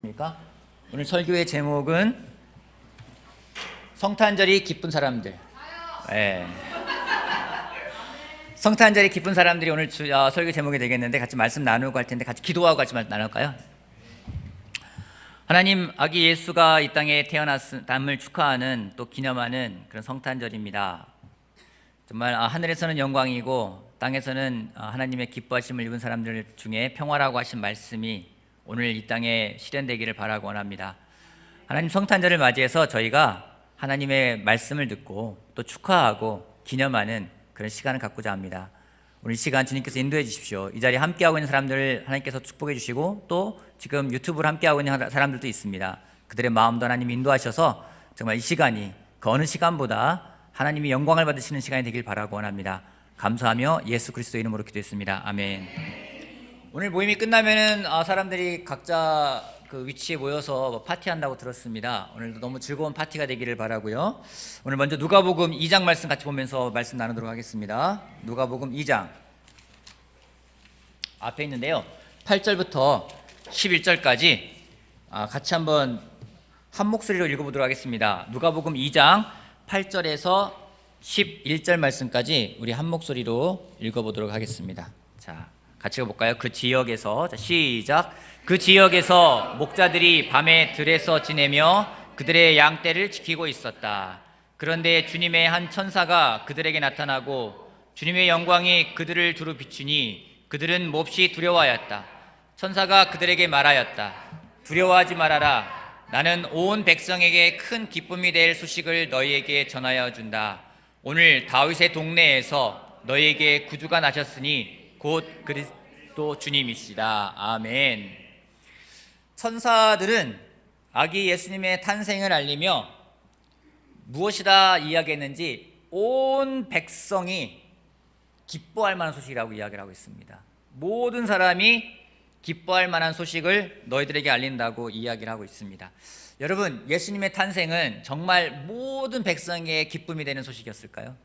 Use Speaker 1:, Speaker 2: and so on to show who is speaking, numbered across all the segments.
Speaker 1: 그러니까 오늘 설교의 제목은 성탄절이 기쁜 사람들. 네. 성탄절이 기쁜 사람들이 오늘 설교 제목이 되겠는데 같이 말씀 나누고 할 텐데 같이 기도하고 같이 말씀 나눌까요? 하나님, 아기 예수가 이 땅에 태어났음을 축하하는 또 기념하는 그런 성탄절입니다. 정말 하늘에서는 영광이고 땅에서는 하나님의 기뻐하심을 입은 사람들 중에 평화라고 하신 말씀이 오늘 이 땅에 실현되기를 바라고 원합니다. 하나님, 성탄절을 맞이해서 저희가 하나님의 말씀을 듣고 또 축하하고 기념하는 그런 시간을 갖고자 합니다. 오늘 이 시간 주님께서 인도해 주십시오. 이 자리에 함께하고 있는 사람들을 하나님께서 축복해 주시고 또 지금 유튜브를 함께하고 있는 사람들도 있습니다. 그들의 마음도 하나님이 인도하셔서 정말 이 시간이 그 어느 시간보다 하나님이 영광을 받으시는 시간이 되길 바라고 원합니다. 감사하며 예수 그리스도 이름으로 기도했습니다. 아멘. 오늘 모임이 끝나면은 사람들이 각자 그 위치에 모여서 파티한다고 들었습니다. 오늘도 너무 즐거운 파티가 되기를 바라고요. 오늘 먼저 누가복음 2장 말씀 같이 보면서 말씀 나누도록 하겠습니다. 누가복음 2장 앞에 있는데요. 8절부터 11절까지 같이 한번 한 목소리로 읽어보도록 하겠습니다. 누가복음 2장 8절에서 11절 말씀까지 우리 한 목소리로 읽어보도록 하겠습니다. 자, 같이 읽어볼까요? 그 지역에서, 시작. 그 지역에서 목자들이 밤에 들에서 지내며 그들의 양떼를 지키고 있었다. 그런데 주님의 한 천사가 그들에게 나타나고 주님의 영광이 그들을 두루 비추니 그들은 몹시 두려워하였다. 천사가 그들에게 말하였다. 두려워하지 말아라. 나는 온 백성에게 큰 기쁨이 될 소식을 너희에게 전하여 준다. 오늘 다윗의 동네에서 너희에게 구주가 나셨으니 곧 그리스도 주님이시다. 아멘. 천사들은 아기 예수님의 탄생을 알리며 무엇이다 이야기했는지 온 백성이 기뻐할 만한 소식이라고 이야기를 하고 있습니다. 모든 사람이 기뻐할 만한 소식을 너희들에게 알린다고 이야기를 하고 있습니다. 여러분, 예수님의 탄생은 정말 모든 백성에게 기쁨이 되는 소식이었을까요?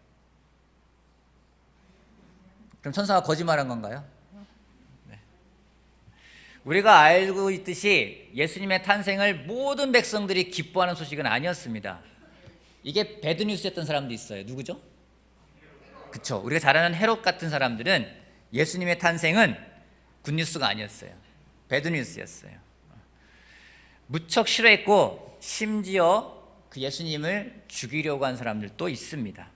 Speaker 1: 그럼 천사가 거짓말한 건가요? 네. 우리가 알고 있듯이 예수님의 탄생을 모든 백성들이 기뻐하는 소식은 아니었습니다. 이게 배드뉴스였던 사람도 있어요. 누구죠? 그쵸. 우리가 잘 아는 헤롯 같은 사람들은 예수님의 탄생은 굿뉴스가 아니었어요. 배드뉴스였어요. 무척 싫어했고 심지어 그 예수님을 죽이려고 한 사람들도 있습니다.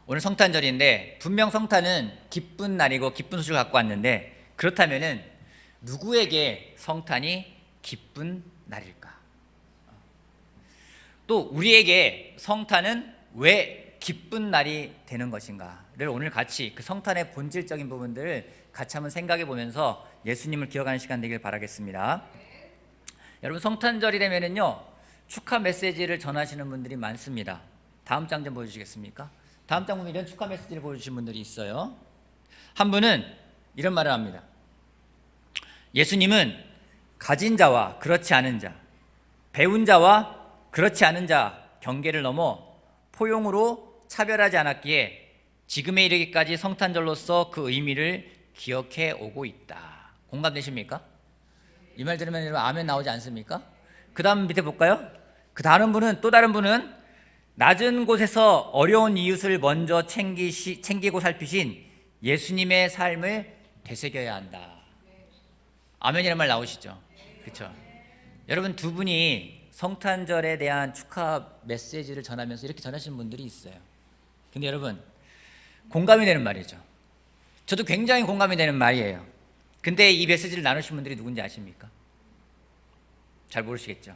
Speaker 1: 오늘 성탄절인데 분명 성탄은 기쁜 날이고 기쁜 소식을 갖고 왔는데 그렇다면은 누구에게 성탄이 기쁜 날일까? 또 우리에게 성탄은 왜 기쁜 날이 되는 것인가를 오늘 같이 그 성탄의 본질적인 부분들을 같이 한번 생각해 보면서 예수님을 기억하는 시간 되길 바라겠습니다. 여러분, 성탄절이 되면은요 축하 메시지를 전하시는 분들이 많습니다. 다음 장 좀 보여주시겠습니까? 다음 장 보면 이런 축하 메시지를 보여주신 분들이 있어요. 한 분은 이런 말을 합니다. 예수님은 가진 자와 그렇지 않은 자, 배운 자와 그렇지 않은 자 경계를 넘어 포용으로 차별하지 않았기에 지금에 이르기까지 성탄절로서 그 의미를 기억해 오고 있다. 공감되십니까? 이 말 들으면 여러분 아멘 나오지 않습니까? 그 다음 밑에 볼까요? 그 다른 분은, 또 다른 분은 낮은 곳에서 어려운 이웃을 먼저 챙기고 살피신 예수님의 삶을 되새겨야 한다. 아멘이라는 말 나오시죠? 그렇죠? 여러분, 두 분이 성탄절에 대한 축하 메시지를 전하면서 이렇게 전하시는 분들이 있어요. 근데 여러분, 공감이 되는 말이죠. 저도 굉장히 공감이 되는 말이에요. 근데 이 메시지를 나누신 분들이 누군지 아십니까? 잘 모르시겠죠?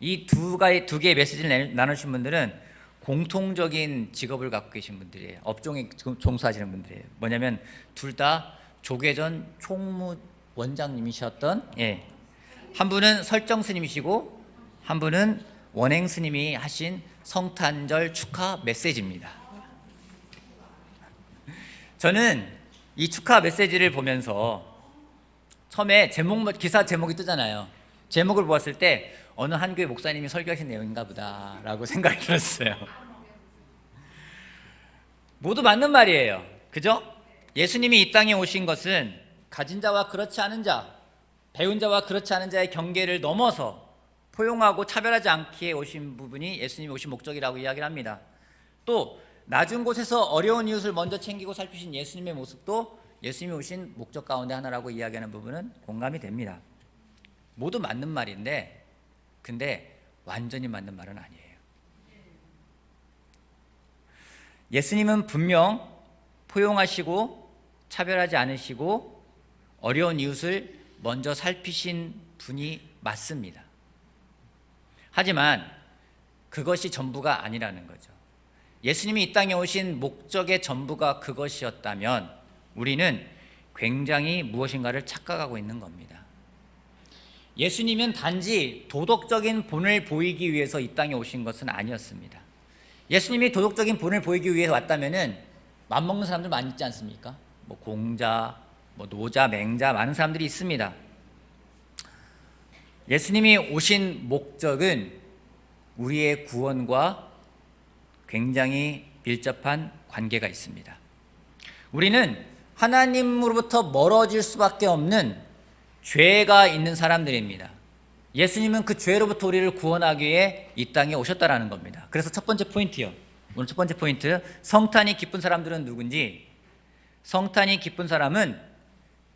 Speaker 1: 이 두 개의 메시지를 나누신 분들은 공통적인 직업을 갖고 계신 분들이에요. 업종에 종사하시는 분들이에요. 뭐냐면 둘 다 조계전 총무원장님이셨던 한 분은 설정 스님이시고 한 분은 원행 스님이 하신 성탄절 축하 메시지입니다. 저는 이 축하 메시지를 보면서 처음에 기사 제목이 뜨잖아요. 제목을 보았을 때 어느 한 교회 목사님이 설교하신 내용인가 보다 라고 생각이 들었어요. 모두 맞는 말이에요. 그죠? 예수님이 이 땅에 오신 것은 가진 자와 그렇지 않은 자, 배운 자와 그렇지 않은 자의 경계를 넘어서 포용하고 차별하지 않기에 오신 부분이 예수님이 오신 목적이라고 이야기를 합니다. 또 낮은 곳에서 어려운 이웃을 먼저 챙기고 살피신 예수님의 모습도 예수님이 오신 목적 가운데 하나라고 이야기하는 부분은 공감이 됩니다. 모두 맞는 말인데 근데 완전히 맞는 말은 아니에요. 예수님은 분명 포용하시고 차별하지 않으시고 어려운 이웃을 먼저 살피신 분이 맞습니다. 하지만 그것이 전부가 아니라는 거죠. 예수님이 이 땅에 오신 목적의 전부가 그것이었다면 우리는 굉장히 무엇인가를 착각하고 있는 겁니다. 예수님은 단지 도덕적인 본을 보이기 위해서 이 땅에 오신 것은 아니었습니다. 예수님이 도덕적인 본을 보이기 위해서 왔다면은 맘먹는 사람들 많이 있지 않습니까? 뭐 공자, 뭐 노자, 맹자 많은 사람들이 있습니다. 예수님이 오신 목적은 우리의 구원과 굉장히 밀접한 관계가 있습니다. 우리는 하나님으로부터 멀어질 수밖에 없는 죄가 있는 사람들입니다. 예수님은 그 죄로부터 우리를 구원하기 위해 이 땅에 오셨다라는 겁니다. 그래서 첫 번째 포인트요. 오늘 첫 번째 포인트, 성탄이 기쁜 사람들은 누군지? 성탄이 기쁜 사람은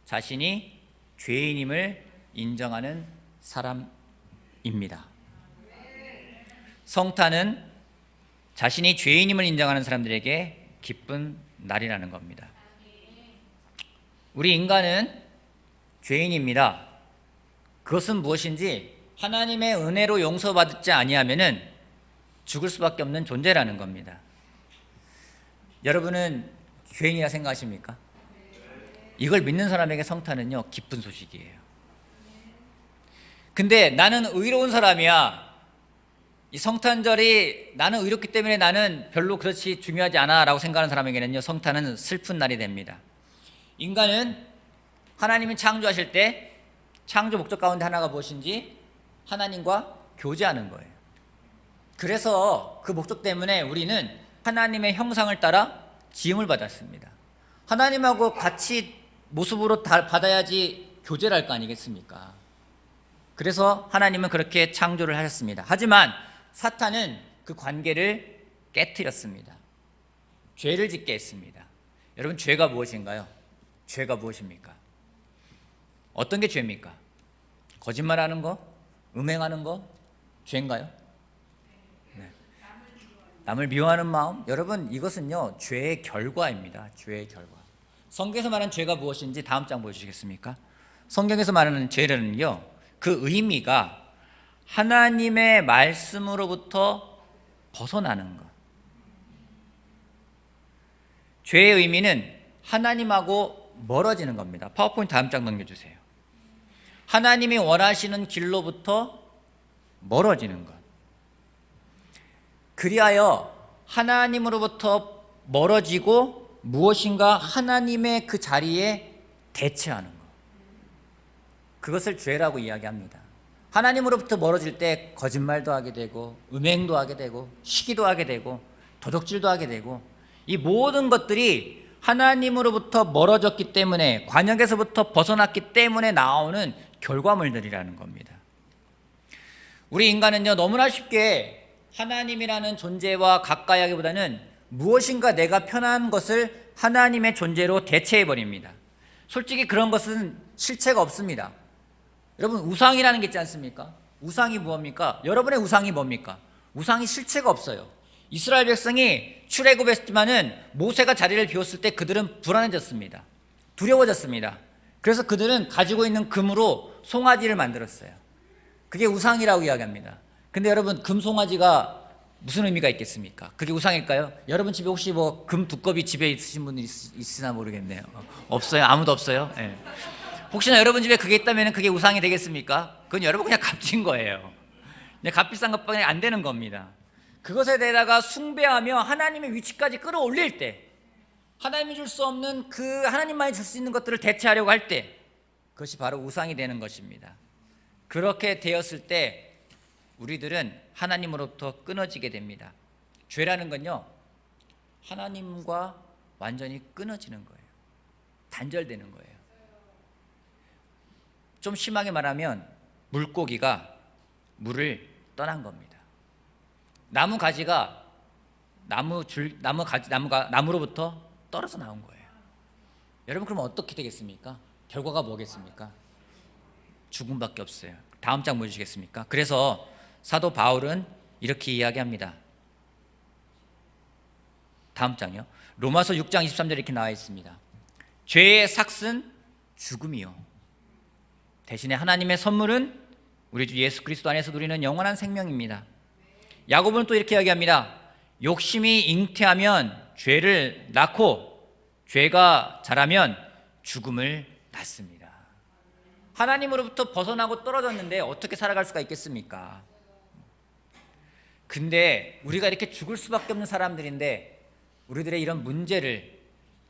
Speaker 1: 자신이 죄인임을 인정하는 사람입니다. 성탄은 자신이 죄인임을 인정하는 사람들에게 기쁜 날이라는 겁니다. 우리 인간은 죄인입니다. 그것은 무엇인지 하나님의 은혜로 용서받지 아니하면은 죽을 수밖에 없는 존재라는 겁니다. 여러분은 죄인이라 생각하십니까? 이걸 믿는 사람에게 성탄은요 기쁜 소식이에요. 근데 나는 의로운 사람이야. 이 성탄절이 나는 의롭기 때문에 나는 별로 그렇지 중요하지 않아 라고 생각하는 사람에게는요 성탄은 슬픈 날이 됩니다. 인간은 하나님이 창조하실 때 창조 목적 가운데 하나가 무엇인지 하나님과 교제하는 거예요. 그래서 그 목적 때문에 우리는 하나님의 형상을 따라 지음을 받았습니다. 하나님하고 같이 모습으로 받아야지 교제를 할 거 아니겠습니까? 그래서 하나님은 그렇게 창조를 하셨습니다. 하지만 사탄은 그 관계를 깨트렸습니다. 죄를 짓게 했습니다. 여러분 죄가 무엇인가요? 죄가 무엇입니까? 어떤 게 죄입니까? 거짓말하는 거? 음행하는 거? 죄인가요? 네. 남을 미워하는 마음? 여러분 이것은요 죄의 결과입니다. 죄의 결과. 성경에서 말하는 죄가 무엇인지 다음 장 보여주시겠습니까? 성경에서 말하는 죄는요 그 의미가 하나님의 말씀으로부터 벗어나는 것. 죄의 의미는 하나님하고 멀어지는 겁니다. 파워포인트 다음 장 넘겨주세요. 하나님이 원하시는 길로부터 멀어지는 것. 그리하여 하나님으로부터 멀어지고 무엇인가 하나님의 그 자리에 대체하는 것. 그것을 죄라고 이야기합니다. 하나님으로부터 멀어질 때 거짓말도 하게 되고 음행도 하게 되고 시기도 하게 되고 도둑질도 하게 되고 이 모든 것들이 하나님으로부터 멀어졌기 때문에 관역에서부터 벗어났기 때문에 나오는 결과물들이라는 겁니다. 우리 인간은요 너무나 쉽게 하나님이라는 존재와 가까이 하기보다는 무엇인가 내가 편한 것을 하나님의 존재로 대체해버립니다. 솔직히 그런 것은 실체가 없습니다. 여러분 우상이라는 게 있지 않습니까? 우상이 무엇입니까? 여러분의 우상이 뭡니까? 우상이 실체가 없어요. 이스라엘 백성이 출애굽했지만은 모세가 자리를 비웠을 때 그들은 불안해졌습니다. 두려워졌습니다. 그래서 그들은 가지고 있는 금으로 송아지를 만들었어요. 그게 우상이라고 이야기합니다. 근데 여러분 금 송아지가 무슨 의미가 있겠습니까? 그게 우상일까요? 여러분 집에 혹시 뭐 금 두꺼비 집에 있으신 분이 있으나 모르겠네요. 없어요? 아무도 없어요? 네. 혹시나 여러분 집에 그게 있다면 그게 우상이 되겠습니까? 그건 여러분 그냥 값진 거예요. 그냥 값비싼 것밖에 안 되는 겁니다. 그것에 대해다가 숭배하며 하나님의 위치까지 끌어올릴 때 하나님이 줄 수 없는 그 하나님만이 줄 수 있는 것들을 대체하려고 할 때 그것이 바로 우상이 되는 것입니다. 그렇게 되었을 때 우리들은 하나님으로부터 끊어지게 됩니다. 죄라는 건요 하나님과 완전히 끊어지는 거예요. 단절되는 거예요. 좀 심하게 말하면 물고기가 물을 떠난 겁니다. 나무 가지가 나무로부터 떨어져 나온 거예요. 여러분, 그럼 어떻게 되겠습니까? 결과가 뭐겠습니까? 죽음밖에 없어요. 다음 장 보여주시겠습니까? 그래서 사도 바울은 이렇게 이야기합니다. 다음 장이요. 로마서 6장 23절에 이렇게 나와 있습니다. 죄의 삭은 죽음이요, 대신에 하나님의 선물은 우리 주 예수 그리스도 안에서 누리는 영원한 생명입니다. 야고보는 또 이렇게 이야기합니다. 욕심이 잉태하면 죄를 낳고 죄가 자라면 죽음을 낳습니다. 하나님으로부터 벗어나고 떨어졌는데 어떻게 살아갈 수가 있겠습니까? 근데 우리가 이렇게 죽을 수밖에 없는 사람들인데 우리들의 이런 문제를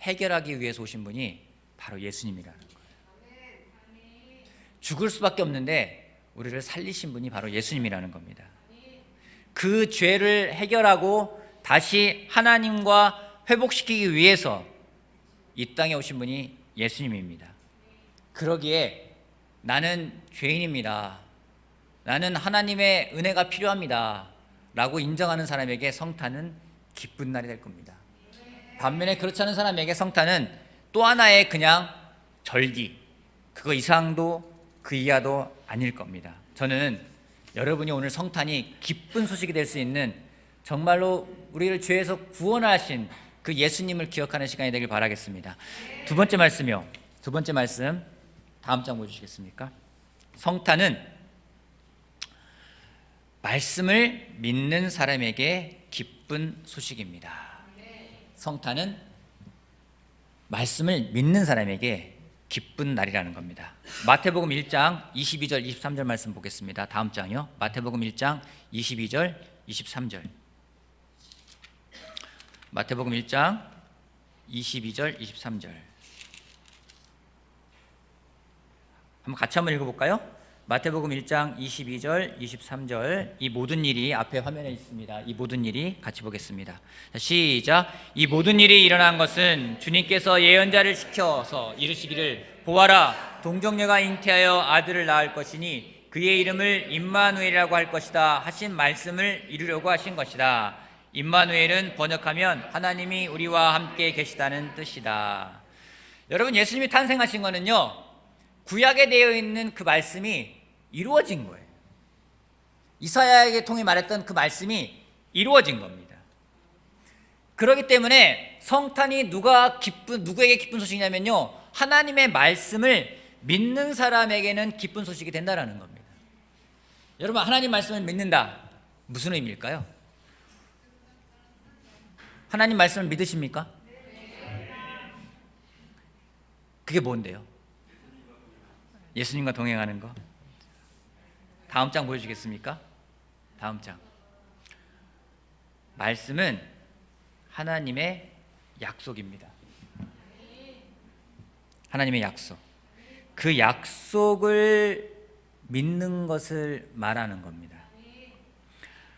Speaker 1: 해결하기 위해서 오신 분이 바로 예수님이라는 거예요. 죽을 수밖에 없는데 우리를 살리신 분이 바로 예수님이라는 겁니다. 그 죄를 해결하고 다시 하나님과 회복시키기 위해서 이 땅에 오신 분이 예수님입니다. 그러기에 나는 죄인입니다, 나는 하나님의 은혜가 필요합니다 라고 인정하는 사람에게 성탄은 기쁜 날이 될 겁니다. 반면에 그렇지 않은 사람에게 성탄은 또 하나의 그냥 절기, 그거 이상도 그 이하도 아닐 겁니다. 저는 여러분이 오늘 성탄이 기쁜 소식이 될 수 있는, 정말로 우리를 죄에서 구원하신 그 예수님을 기억하는 시간이 되길 바라겠습니다. 두 번째 말씀이요. 두 번째 말씀 다음 장 보여주시겠습니까? 성탄은 말씀을 믿는 사람에게 기쁜 소식입니다. 성탄은 말씀을 믿는 사람에게 기쁜 날이라는 겁니다. 마태복음 1장 22절 23절 말씀 보겠습니다. 다음 장이요. 마태복음 1장 22절 23절. 마태복음 1장 22절 23절. 한번 같이 한번 읽어볼까요? 마태복음 1장 22절 23절. 이 모든 일이 앞에 화면에 있습니다. 이 모든 일이 같이 보겠습니다. 시작. 이 모든 일이 일어난 것은 주님께서 예언자를 시켜서 이르시기를 보아라, 동정녀가 잉태하여 아들을 낳을 것이니 그의 이름을 임마누엘이라고 할 것이다 하신 말씀을 이루려고 하신 것이다. 임마누엘은 번역하면 하나님이 우리와 함께 계시다는 뜻이다. 여러분, 예수님이 탄생하신 거는요, 구약에 되어 있는 그 말씀이 이루어진 거예요. 이사야에게 통해 말했던 그 말씀이 이루어진 겁니다. 그렇기 때문에 성탄이 누구에게 기쁜 소식이냐면요, 하나님의 말씀을 믿는 사람에게는 기쁜 소식이 된다는 겁니다. 여러분, 하나님 말씀을 믿는다, 무슨 의미일까요? 하나님 말씀을 믿으십니까? 그게 뭔데요? 예수님과 동행하는 거. 다음 장 보여주겠습니까? 다음 장. 말씀은 하나님의 약속입니다. 하나님의 약속. 그 약속을 믿는 것을 말하는 겁니다.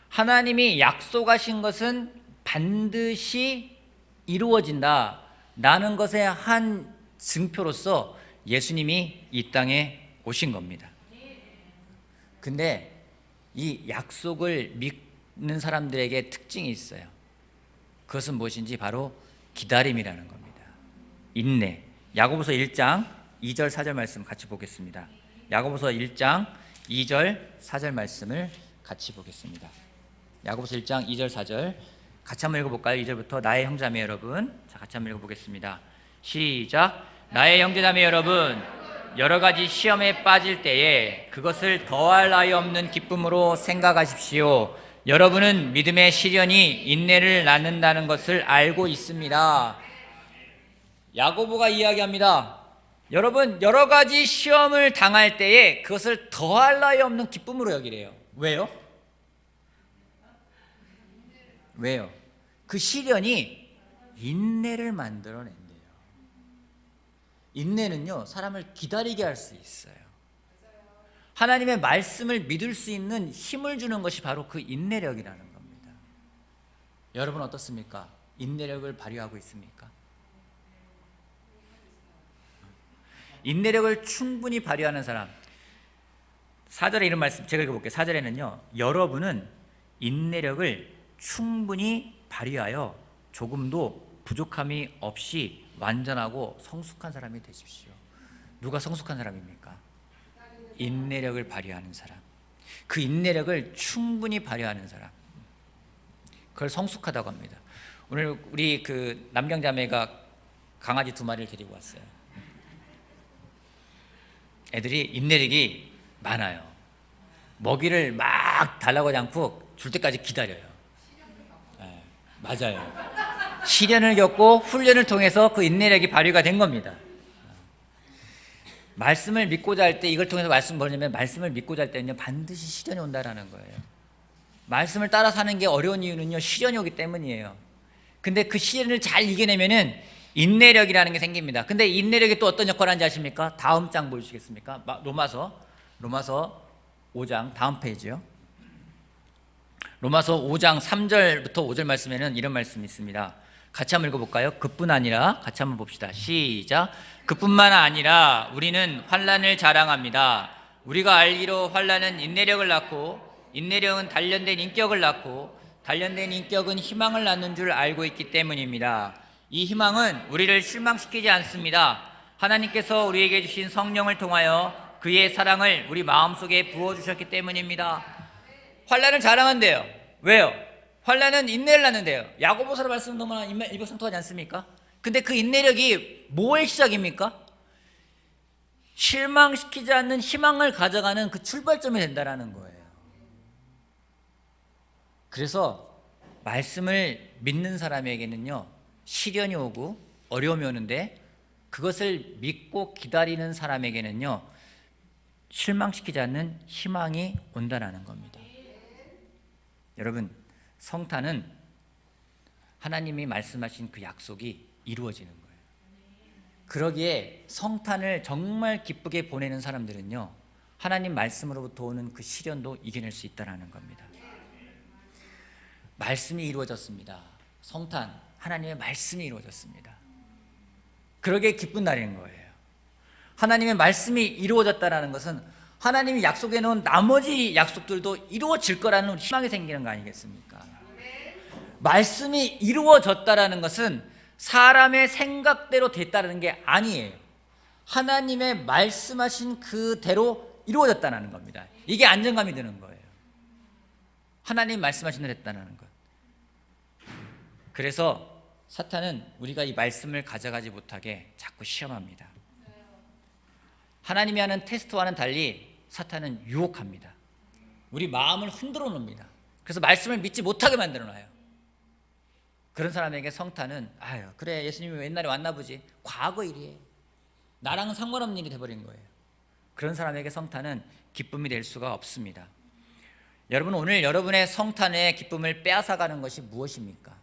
Speaker 1: 하나님이 약속하신 것은 반드시 이루어진다라는 것의 한 증표로서 예수님이 이 땅에 오신 겁니다. 근데 이 약속을 믿는 사람들에게 특징이 있어요. 그것은 무엇인지 바로 기다림이라는 겁니다. 인내. 야고보서 1장 2절 4절 말씀 같이 보겠습니다. 야고보서 1장 2절 4절 말씀을 같이 보겠습니다. 야고보서 1장 2절 4절 같이 한번 읽어볼까요? 2절부터. 나의 형제자매 여러분, 자, 같이 한번 읽어보겠습니다. 시작. 나의 형제자매 여러분, 여러 가지 시험에 빠질 때에 그것을 더할 나위 없는 기쁨으로 생각하십시오. 여러분은 믿음의 시련이 인내를 낳는다는 것을 알고 있습니다. 야고보가 이야기합니다. 여러분, 여러 가지 시험을 당할 때에 그것을 더할 나위 없는 기쁨으로 여기래요. 왜요? 왜요? 그 시련이 인내를 만들어낸대요. 인내는요, 사람을 기다리게 할 수 있어요. 하나님의 말씀을 믿을 수 있는 힘을 주는 것이 바로 그 인내력이라는 겁니다. 여러분 어떻습니까? 인내력을 발휘하고 있습니까? 인내력을 충분히 발휘하는 사람, 4절에 이런 말씀 제가 읽어볼게요. 4절에는요. 여러분은 인내력을 충분히 발휘하여 조금도 부족함이 없이 완전하고 성숙한 사람이 되십시오. 누가 성숙한 사람입니까? 인내력을 발휘하는 사람. 그 인내력을 충분히 발휘하는 사람. 그걸 성숙하다고 합니다. 오늘 우리 그 남경자매가 강아지 2마리를 데리고 왔어요. 애들이 인내력이 많아요. 먹이를 막 달라고 하지 않고 줄 때까지 기다려요. 네, 맞아요. 시련을 겪고 훈련을 통해서 그 인내력이 발휘가 된 겁니다. 말씀을 믿고자 할 때, 이걸 통해서 말씀 뭐냐면, 말씀을 믿고자 할 때는요 반드시 시련이 온다라는 거예요. 말씀을 따라 사는 게 어려운 이유는요 시련이 오기 때문이에요. 근데 그 시련을 잘 이겨내면은 인내력이라는 게 생깁니다. 근데 인내력이 또 어떤 역할을 하는지 아십니까? 다음 장 보여주시겠습니까? 로마서 5장 다음 페이지요. 로마서 5장 3절부터 5절 말씀에는 이런 말씀이 있습니다. 같이 한번 읽어볼까요? 그뿐 아니라, 같이 한번 봅시다. 시작. 그뿐만 아니라 우리는 환난을 자랑합니다. 우리가 알기로 환난은 인내력을 낳고, 인내력은 단련된 인격을 낳고, 단련된 인격은 희망을 낳는 줄 알고 있기 때문입니다. 이 희망은 우리를 실망시키지 않습니다. 하나님께서 우리에게 주신 성령을 통하여 그의 사랑을 우리 마음속에 부어주셨기 때문입니다. 환난을 자랑한대요. 왜요? 환난은 인내를 낳는데요. 야고보서의 말씀은 너무나 일맥상통하지 않습니까? 근데 그 인내력이 뭐의 시작입니까? 실망시키지 않는 희망을 가져가는 그 출발점이 된다는 거예요. 그래서 말씀을 믿는 사람에게는요 시련이 오고 어려움이 오는데, 그것을 믿고 기다리는 사람에게는요 실망시키지 않는 희망이 온다는 겁니다. 여러분, 성탄은 하나님이 말씀하신 그 약속이 이루어지는 거예요. 그러기에 성탄을 정말 기쁘게 보내는 사람들은요 하나님 말씀으로부터 오는 그 시련도 이겨낼 수 있다는 겁니다. 말씀이 이루어졌습니다. 성탄, 하나님의 말씀이 이루어졌습니다. 그러기에 기쁜 날인 거예요. 하나님의 말씀이 이루어졌다는 것은 하나님이 약속해 놓은 나머지 약속들도 이루어질 거라는 희망이 생기는 거 아니겠습니까? 말씀이 이루어졌다는 것은 사람의 생각대로 됐다는 게 아니에요. 하나님의 말씀하신 그대로 이루어졌다는 겁니다. 이게 안정감이 드는 거예요. 하나님 말씀하신 대로 했다는 것. 그래서 사탄은 우리가 이 말씀을 가져가지 못하게 자꾸 시험합니다. 하나님이 하는 테스트와는 달리 사탄은 유혹합니다. 우리 마음을 흔들어 놓습니다. 그래서 말씀을 믿지 못하게 만들어 놔요. 그런 사람에게 성탄은 아유 그래 예수님이 옛날에 왔나 보지, 과거 일이에요. 나랑은 상관없는 일이 돼버린 거예요. 그런 사람에게 성탄은 기쁨이 될 수가 없습니다. 여러분, 오늘 여러분의 성탄의 기쁨을 빼앗아가는 것이 무엇입니까?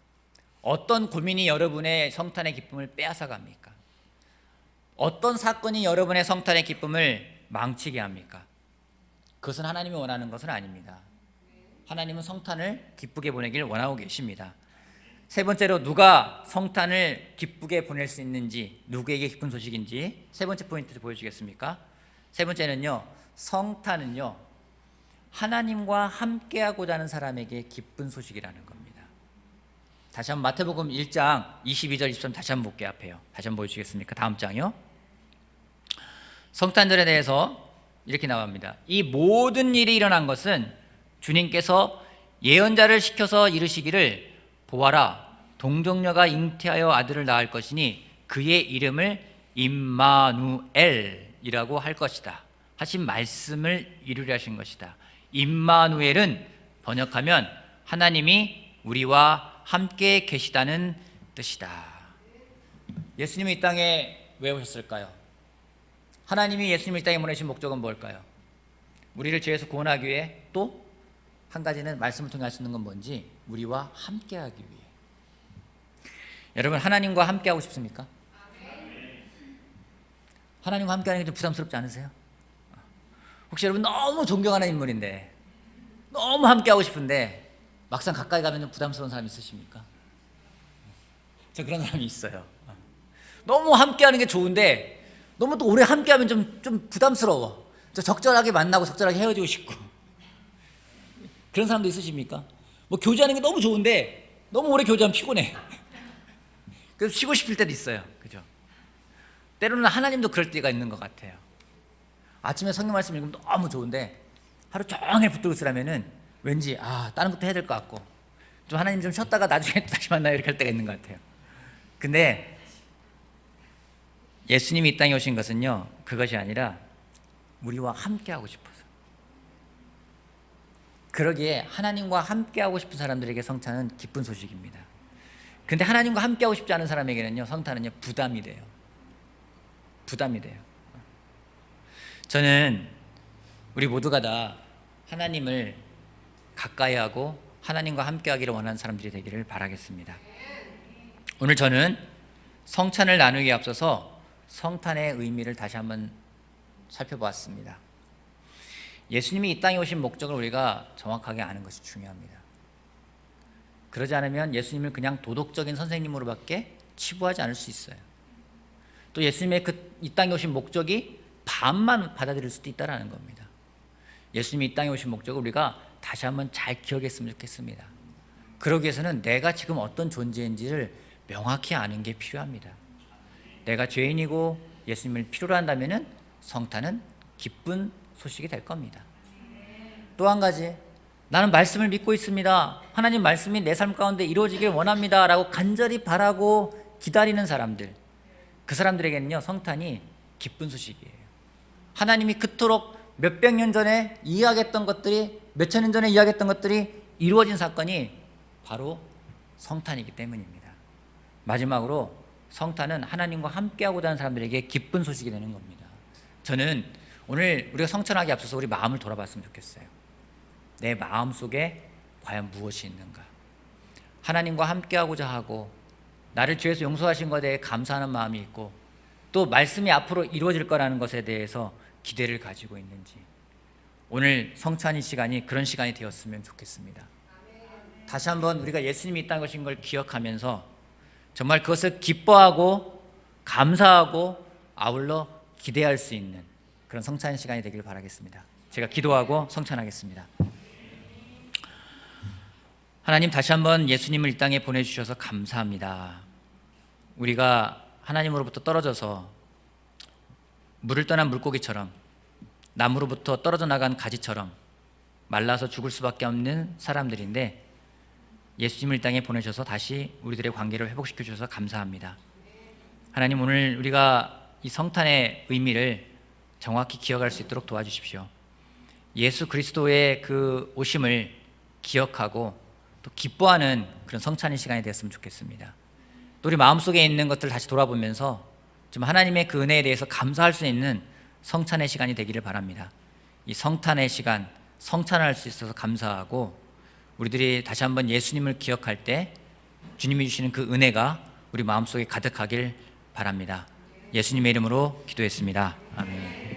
Speaker 1: 어떤 고민이 여러분의 성탄의 기쁨을 빼앗아갑니까? 어떤 사건이 여러분의 성탄의 기쁨을 망치게 합니까? 그것은 하나님이 원하는 것은 아닙니다. 하나님은 성탄을 기쁘게 보내길 원하고 계십니다. 세 번째로, 누가 성탄을 기쁘게 보낼 수 있는지, 누구에게 기쁜 소식인지 세 번째 포인트 보여주겠습니까? 세 번째는요, 성탄은요 하나님과 함께하고자 하는 사람에게 기쁜 소식이라는 겁니다. 다시 한번 마태복음 1장 22절 23절 다시 한번 볼게요. 앞에요. 다시 한번 보여주시겠습니까? 다음 장이요. 성탄절에 대해서 이렇게 나옵니다. 이 모든 일이 일어난 것은 주님께서 예언자를 시켜서 이르시기를, 보아라 동정녀가 잉태하여 아들을 낳을 것이니 그의 이름을 임마누엘이라고 할 것이다 하신 말씀을 이루려 하신 것이다. 임마누엘은 번역하면 하나님이 우리와 함께 계시다는 뜻이다. 예수님이 이 땅에 왜 오셨을까요? 하나님이 예수님을 이 땅에 보내신 목적은 뭘까요? 우리를 죄에서 구원하기 위해, 또 한 가지는 말씀을 통해 하시는 건 뭔지, 우리와 함께하기 위해. 여러분, 하나님과 함께하고 싶습니까? 하나님과 함께하는 게 좀 부담스럽지 않으세요? 혹시 여러분 너무 존경하는 인물인데, 너무 함께하고 싶은데 막상 가까이 가면 좀 부담스러운 사람 있으십니까? 저 그런 사람이 있어요. 너무 함께하는 게 좋은데 너무 또 오래 함께하면 좀 부담스러워. 저 적절하게 만나고 적절하게 헤어지고 싶고. 그런 사람도 있으십니까? 뭐 교제하는 게 너무 좋은데 너무 오래 교제하면 피곤해. 그래서 쉬고 싶을 때도 있어요. 그죠? 때로는 하나님도 그럴 때가 있는 것 같아요. 아침에 성경 말씀 읽으면 너무 좋은데 하루 종일 붙들고 있으라면은 왠지 다른 것도 해야 될 것 같고 좀 하나님 좀 쉬었다가 나중에 다시 만나요 이렇게 할 때가 있는 것 같아요. 근데 예수님이 이 땅에 오신 것은요, 그것이 아니라 우리와 함께 하고 싶어서. 그러기에 하나님과 함께 하고 싶은 사람들에게 성찬은 기쁜 소식입니다. 근데 하나님과 함께 하고 싶지 않은 사람에게는요, 성찬은요 부담이 돼요. 부담이 돼요. 저는 우리 모두가 다 하나님을 가까이 하고 하나님과 함께 하기를 원하는 사람들이 되기를 바라겠습니다. 오늘 저는 성찬을 나누기에 앞서서 성탄의 의미를 다시 한번 살펴보았습니다. 예수님이 이 땅에 오신 목적을 우리가 정확하게 아는 것이 중요합니다. 그러지 않으면 예수님을 그냥 도덕적인 선생님으로밖에 치부하지 않을 수 있어요. 또 예수님의 이 땅에 오신 목적이 반만 받아들일 수도 있다는 겁니다. 예수님이 이 땅에 오신 목적을 우리가 다시 한번 잘 기억했으면 좋겠습니다. 그러기 위해서는 내가 지금 어떤 존재인지를 명확히 아는 게 필요합니다. 내가 죄인이고 예수님을 필요로 한다면 성탄은 기쁜 소식이 될 겁니다. 또 한 가지, 나는 말씀을 믿고 있습니다. 하나님 말씀이 내 삶 가운데 이루어지길 원합니다 라고 간절히 바라고 기다리는 사람들, 그 사람들에게는요 성탄이 기쁜 소식이에요. 하나님이 그토록 몇백 년 전에 이야기했던 것들이, 몇천 년 전에 이야기했던 것들이 이루어진 사건이 바로 성탄이기 때문입니다. 마지막으로 성탄은 하나님과 함께하고자 하는 사람들에게 기쁜 소식이 되는 겁니다. 저는 오늘 우리가 성찬하기 앞서서 우리 마음을 돌아봤으면 좋겠어요. 내 마음 속에 과연 무엇이 있는가? 하나님과 함께하고자 하고 나를 죄에서 용서하신 것에 대해 감사하는 마음이 있고 또 말씀이 앞으로 이루어질 거라는 것에 대해서 기대를 가지고 있는지, 오늘 성찬의 시간이 그런 시간이 되었으면 좋겠습니다. 다시 한번 우리가 예수님이 이 땅에 오신 걸 기억하면서 정말 그것을 기뻐하고 감사하고 아울러 기대할 수 있는 그런 성찬의 시간이 되길 바라겠습니다. 제가 기도하고 성찬하겠습니다. 하나님, 다시 한번 예수님을 이 땅에 보내주셔서 감사합니다. 우리가 하나님으로부터 떨어져서 물을 떠난 물고기처럼, 나무로부터 떨어져 나간 가지처럼 말라서 죽을 수밖에 없는 사람들인데 예수님을 이 땅에 보내셔서 다시 우리들의 관계를 회복시켜 주셔서 감사합니다. 하나님, 오늘 우리가 이 성탄의 의미를 정확히 기억할 수 있도록 도와주십시오. 예수 그리스도의 그 오심을 기억하고 또 기뻐하는 그런 성찬의 시간이 되었으면 좋겠습니다. 또 우리 마음속에 있는 것들을 다시 돌아보면서 좀 하나님의 그 은혜에 대해서 감사할 수 있는 성찬의 시간이 되기를 바랍니다. 이 성탄의 시간, 성찬할 수 있어서 감사하고 우리들이 다시 한번 예수님을 기억할 때 주님이 주시는 그 은혜가 우리 마음속에 가득하길 바랍니다. 예수님의 이름으로 기도했습니다. 아멘.